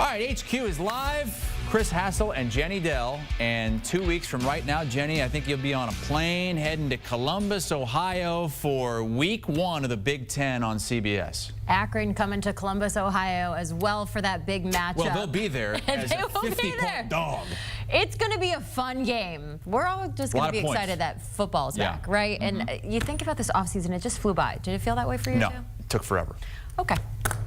All right, HQ is live. Chris Hassel and Jenny Dell. And 2 weeks from right now, Jenny, I think you'll be on a plane heading to Columbus, Ohio for week 1 of the Big Ten on CBS. Akron coming to Columbus, Ohio as well for that big matchup. Well, they'll be there as a 50-point dog. It's going to be a fun game. We're all just going to be excited that football's back, right? And you think about this offseason, it just flew by. Did it feel that way for you too? No, it took forever. Okay.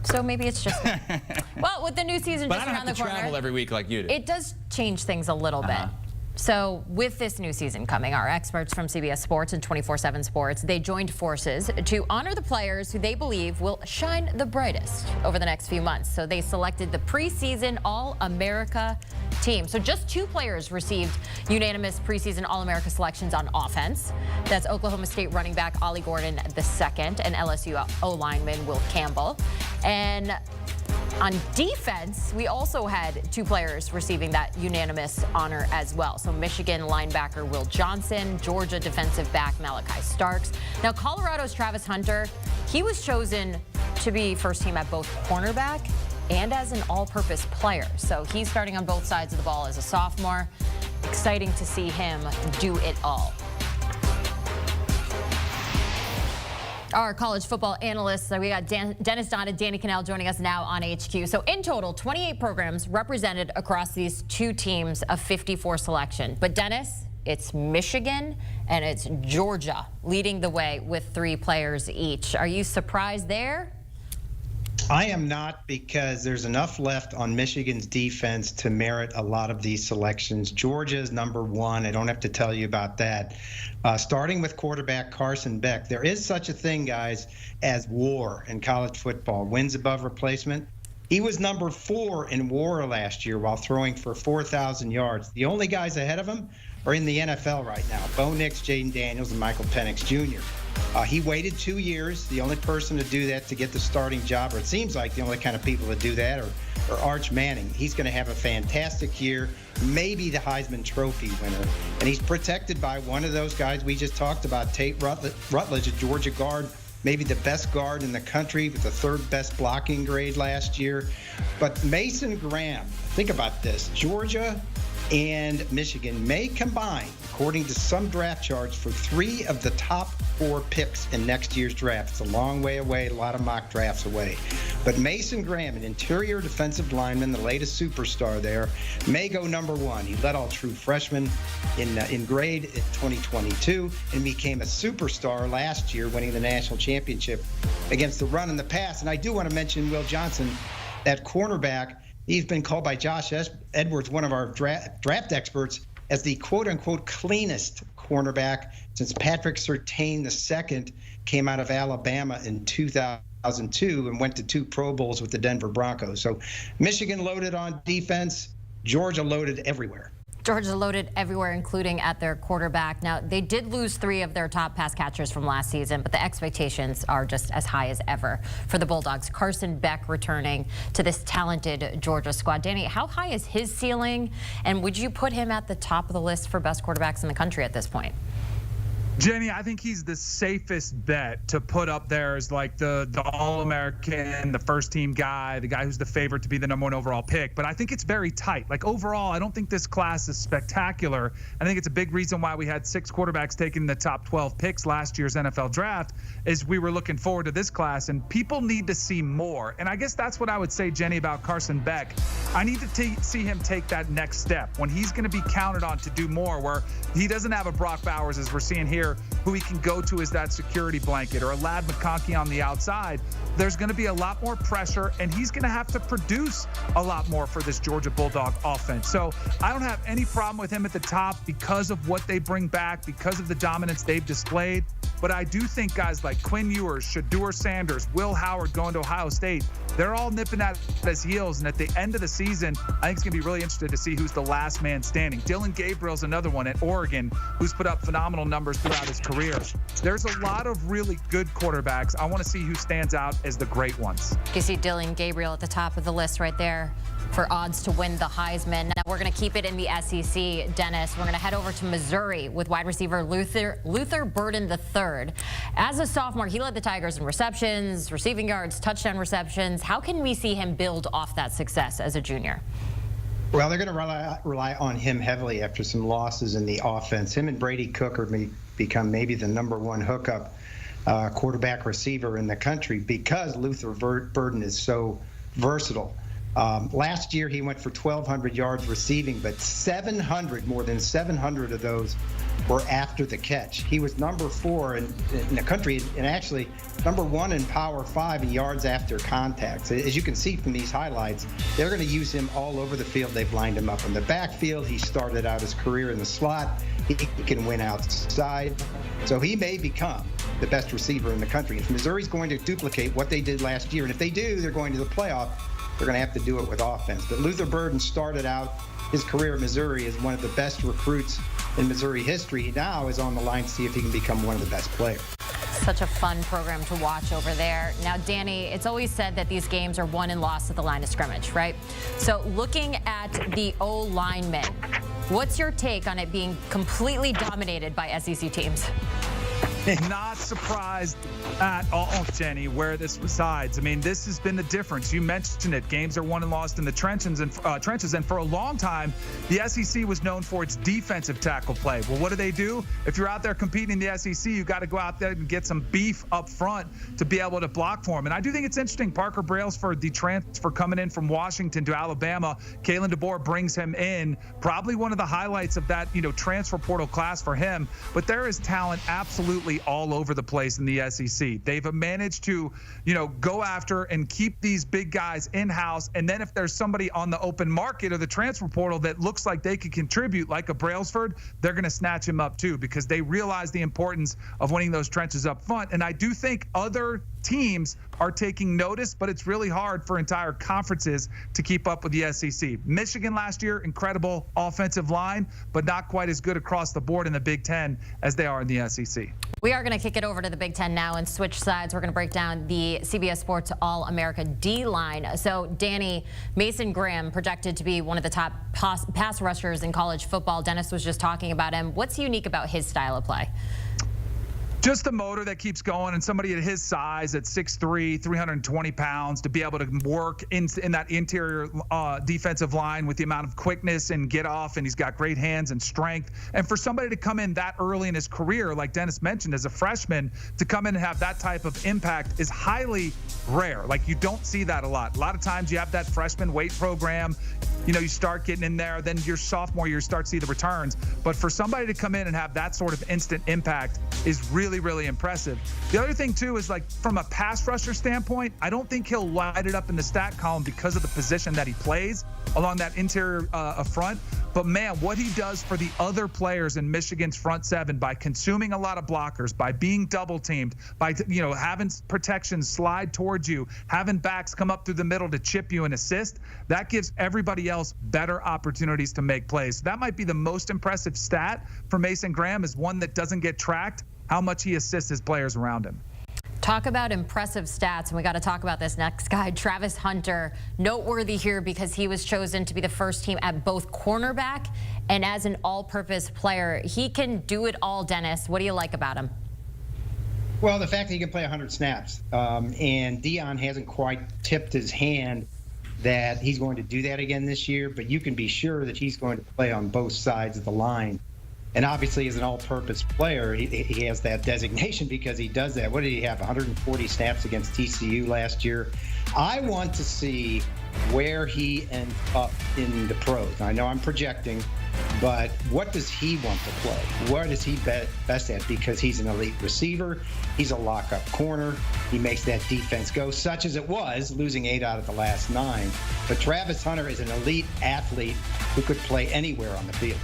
So maybe it's just well, with the new season just around the corner. But I don't have to travel every week like you do. It does change things a little bit. So with this new season coming, our experts from CBS Sports and 24/7 Sports, they joined forces to honor the players who they believe will shine the brightest over the next few months. So they selected the Preseason All-America team. So just 2 players received unanimous Preseason All-America selections on offense. That's Oklahoma State running back Ollie Gordon II and LSU O-lineman Will Campbell. And on defense, we also had 2 players receiving that unanimous honor as well. So Michigan linebacker Will Johnson, Georgia defensive back Malachi Starks. Now Colorado's Travis Hunter, he was chosen to be first team at both cornerback and as an all-purpose player. So he's starting on both sides of the ball as a sophomore. Exciting to see him do it all. Our college football analysts, we got Dennis Dodd and Danny Kanell joining us now on HQ. So in total, 28 programs represented across these 2 teams of 54 selection. But Dennis, it's Michigan and it's Georgia leading the way with 3 players each. Are you surprised there? I am not, because there's enough left on Michigan's defense to merit a lot of these selections. Georgia is #1. I don't have to tell you about that. Starting with quarterback Carson Beck, there is such a thing, guys, as WAR in college football, wins above replacement. He was #4 in WAR last year while throwing for 4,000 yards. The only guys ahead of him are in the NFL right now: Bo Nix, Jaden Daniels, and Michael Penix Jr. He waited 2 years. The only person to do that to get the starting job, or it seems like the only kind of people to do that, are Arch Manning. He's going to have a fantastic year, maybe the Heisman Trophy winner. And he's protected by one of those guys we just talked about, Tate Rutledge, a Georgia guard, maybe the best guard in the country with the 3rd best blocking grade last year. But Mason Graham, think about this, Georgia and Michigan may combine, according to some draft charts, for 3 of the top 4 picks in next year's draft. It's a long way away, a lot of mock drafts away. But Mason Graham, an interior defensive lineman, the latest superstar there, may go #1. He led all true freshmen in grade in 2022 and became a superstar last year, winning the national championship against the run and the pass. And I do want to mention Will Johnson, that cornerback. He's been called by Josh Edwards, one of our draft experts, as the quote-unquote cleanest cornerback since Patrick Surtain II came out of Alabama in 2002 and went to 2 Pro Bowls with the Denver Broncos. So Michigan loaded on defense, Georgia loaded everywhere. Georgia loaded everywhere, including at their quarterback. Now, they did lose 3 of their top pass catchers from last season, but the expectations are just as high as ever for the Bulldogs. Carson Beck returning to this talented Georgia squad. Danny, how high is his ceiling, and would you put him at the top of the list for best quarterbacks in the country at this point? Jenny, I think he's the safest bet to put up there as like the All-American, the first-team guy, the guy who's the favorite to be the #1 overall pick. But I think it's very tight. Like, overall, I don't think this class is spectacular. I think it's a big reason why we had 6 quarterbacks taking the top 12 picks last year's NFL draft, is we were looking forward to this class, and people need to see more. And I guess that's what I would say, Jenny, about Carson Beck. I need to see him take that next step when he's going to be counted on to do more, where he doesn't have a Brock Bowers, as we're seeing here, who he can go to as that security blanket, or a Ladd McConkey on the outside. There's going to be a lot more pressure, and he's going to have to produce a lot more for this Georgia Bulldog offense. So I don't have any problem with him at the top because of what they bring back, because of the dominance they've displayed. But I do think guys like Quinn Ewers, Shedeur Sanders, Will Howard going to Ohio State, they're all nipping at his heels. And at the end of the season, I think it's going to be really interesting to see who's the last man standing. Dylan Gabriel's another one at Oregon who's put up phenomenal numbers throughout his career. There's a lot of really good quarterbacks. I want to see who stands out as the great ones. You see Dylan Gabriel at the top of the list right there for odds to win the Heisman. Now we're going to keep it in the SEC, Dennis. We're going to head over to Missouri with wide receiver Luther Burden III. As a sophomore, he led the Tigers in receptions, receiving yards, touchdown receptions. How can we see him build off that success as a junior? Well, they're going to rely on him heavily after some losses in the offense. Him and Brady Cook are going to become maybe the #1 hookup quarterback receiver in the country because Luther Burden is so versatile. Last year, he went for 1,200 yards receiving, but more than 700 of those were after the catch. He was #4 in the country, and actually #1 in Power 5 in yards after contact. So as you can see from these highlights, they're going to use him all over the field. They've lined him up in the backfield. He started out his career in the slot. He can win outside. So he may become the best receiver in the country. If Missouri's going to duplicate what they did last year, and if they do, they're going to the playoff, they're going to have to do it with offense. But Luther Burden started out his career at Missouri as one of the best recruits in Missouri history. He now is on the line to see if he can become one of the best players. Such a fun program to watch over there. Now, Danny, it's always said that these games are won and lost at the line of scrimmage, right? So looking at the O-linemen, what's your take on it being completely dominated by SEC teams? Not surprised at all, Jenny, where this resides. I mean, this has been the difference. You mentioned it. Games are won and lost in the trenches, and for a long time, the SEC was known for its defensive tackle play. Well, what do? If you're out there competing in the SEC, you got to go out there and get some beef up front to be able to block for them. And I do think it's interesting. Parker Brailsford, the transfer coming in from Washington to Alabama, Kalen DeBoer brings him in. Probably one of the highlights of that, transfer portal class for him. But there is talent absolutely all over the place in the SEC. They've managed to, go after and keep these big guys in-house. And then if there's somebody on the open market or the transfer portal that looks like they could contribute, like a Brailsford, they're going to snatch him up too, because they realize the importance of winning those trenches up front. And I do think other teams are taking notice, but it's really hard for entire conferences to keep up with the SEC. Michigan last year, incredible offensive line, but not quite as good across the board in the Big Ten as they are in the SEC. We are going to kick it over to the Big Ten now and switch sides. We're going to break down the CBS Sports All-America D-line. So, Danny, Mason Graham projected to be one of the top pass rushers in college football. Dennis was just talking about him. What's unique about his style of play? Just the motor that keeps going, and somebody at his size at 6'3", 320 pounds, to be able to work in that interior defensive line with the amount of quickness and get off, and he's got great hands and strength. And for somebody to come in that early in his career, like Dennis mentioned, as a freshman, to come in and have that type of impact is highly rare. Like, you don't see that a lot. A lot of times you have that freshman weight program. You start getting in there, then your sophomore year, you start to see the returns. But for somebody to come in and have that sort of instant impact is really, really impressive. The other thing, too, is like from a pass rusher standpoint, I don't think he'll light it up in the stat column because of the position that he plays along that interior front. But, man, what he does for the other players in Michigan's front seven by consuming a lot of blockers, by being double teamed, by, having protections slide towards you, having backs come up through the middle to chip you and assist, that gives everybody else better opportunities to make plays. That might be the most impressive stat for Mason Graham, is one that doesn't get tracked, how much he assists his players around him. Talk about impressive stats, and we got to talk about this next guy, Travis Hunter. Noteworthy here because he was chosen to be the first team at both cornerback and as an all-purpose player. He can do it all, Dennis. What do you like about him? Well, the fact that he can play 100 snaps, and Dion hasn't quite tipped his hand that he's going to do that again this year, but you can be sure that he's going to play on both sides of the line. And obviously, as an all-purpose player, he has that designation because he does that. What did he have, 140 snaps against TCU last year? I want to see where he ends up in the pros. I know I'm projecting, but what does he want to play? What is he best at? Because he's an elite receiver. He's a lock-up corner. He makes that defense go, such as it was, losing 8 out of the last 9. But Travis Hunter is an elite athlete who could play anywhere on the field.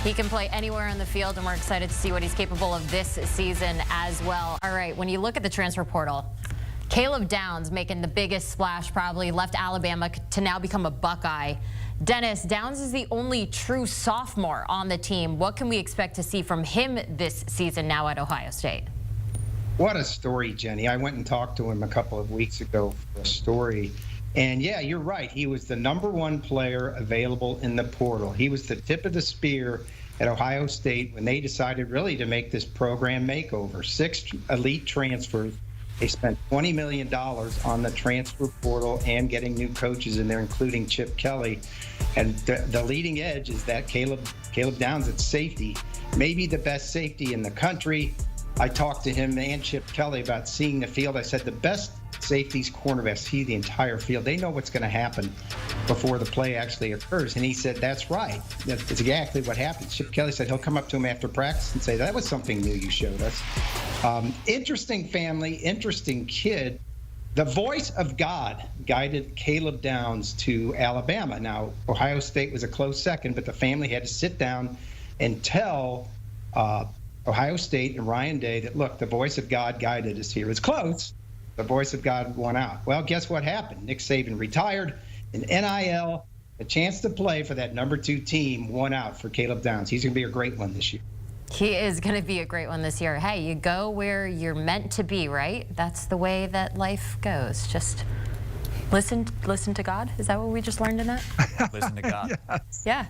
He can play anywhere on the field, and we're excited to see what he's capable of this season as well. All right, when you look at the transfer portal, Caleb Downs making the biggest splash, probably left Alabama to now become a Buckeye. Dennis, Downs is the only true sophomore on the team. What can we expect to see from him this season now at Ohio State? What a story, Jenny. I went and talked to him a couple of weeks ago for a story. And yeah, you're right. He was the #1 player available in the portal. He was the tip of the spear at Ohio State when they decided really to make this program makeover. 6 elite transfers. They spent $20 million on the transfer portal and getting new coaches in there, including Chip Kelly. And the leading edge is that Caleb Downs at safety, maybe the best safety in the country. I talked to him and Chip Kelly about seeing the field. I said the best safeties, cornerbacks see the entire field. They know what's going to happen before the play actually occurs. And he said, that's right. That's exactly what happened. Chip Kelly said he'll come up to him after practice and say, that was something new you showed us. Interesting family, interesting kid. The voice of God guided Caleb Downs to Alabama. Now, Ohio State was a close second, but the family had to sit down and tell Ohio State and Ryan Day that, look, the voice of God guided us here. It's close. The voice of God won out. Well, guess what happened? Nick Saban retired, and NIL, a chance to play for that #2 team, won out for Caleb Downs. He's going to be a great one this year. He is going to be a great one this year. Hey, you go where you're meant to be, right? That's the way that life goes. Just listen to God. Is that what we just learned in that? Listen to God. Yes. Yeah.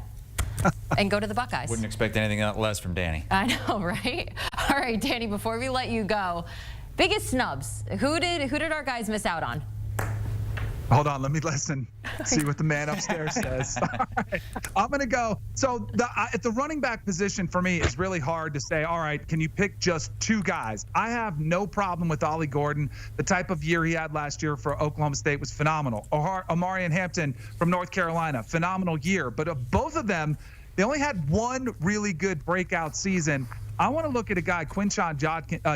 And go to the Buckeyes. Wouldn't expect anything less from Danny. I know, right? All right, Danny, before we let you go, biggest snubs. Who did our guys miss out on? Hold on, let me listen. See what the man upstairs says. All right, I'm going to go. So at the running back position for me, it's really hard to say, all right, can you pick just 2 guys? I have no problem with Ollie Gordon. The type of year he had last year for Oklahoma State was phenomenal. Omarion Hampton from North Carolina, phenomenal year. But of both of them, they only had one really good breakout season. I want to look at a guy, Quinshon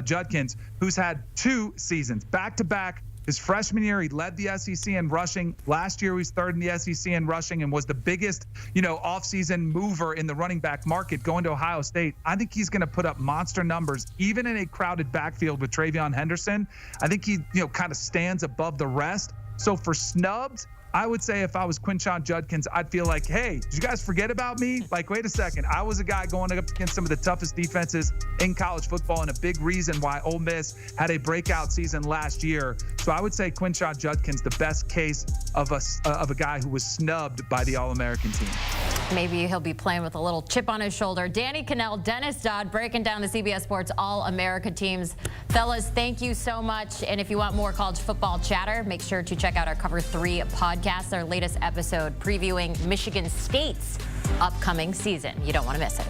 Judkins, who's had 2 seasons back-to-back. His freshman year, he led the SEC in rushing. Last year, he was 3rd in the SEC in rushing and was the biggest, offseason mover in the running back market going to Ohio State. I think he's going to put up monster numbers, even in a crowded backfield with Travion Henderson. I think he, kind of stands above the rest. So for snubs, I would say if I was Quinshon Judkins, I'd feel like, hey, did you guys forget about me? Like, wait a second. I was a guy going up against some of the toughest defenses in college football and a big reason why Ole Miss had a breakout season last year. So I would say Quinshon Judkins, the best case of a guy who was snubbed by the All-American team. Maybe he'll be playing with a little chip on his shoulder. Danny Kanell, Dennis Dodd, breaking down the CBS Sports All-America teams. Fellas, thank you so much. And if you want more college football chatter, make sure to check out our Cover 3 podcast, our latest episode previewing Michigan State's upcoming season. You don't want to miss it.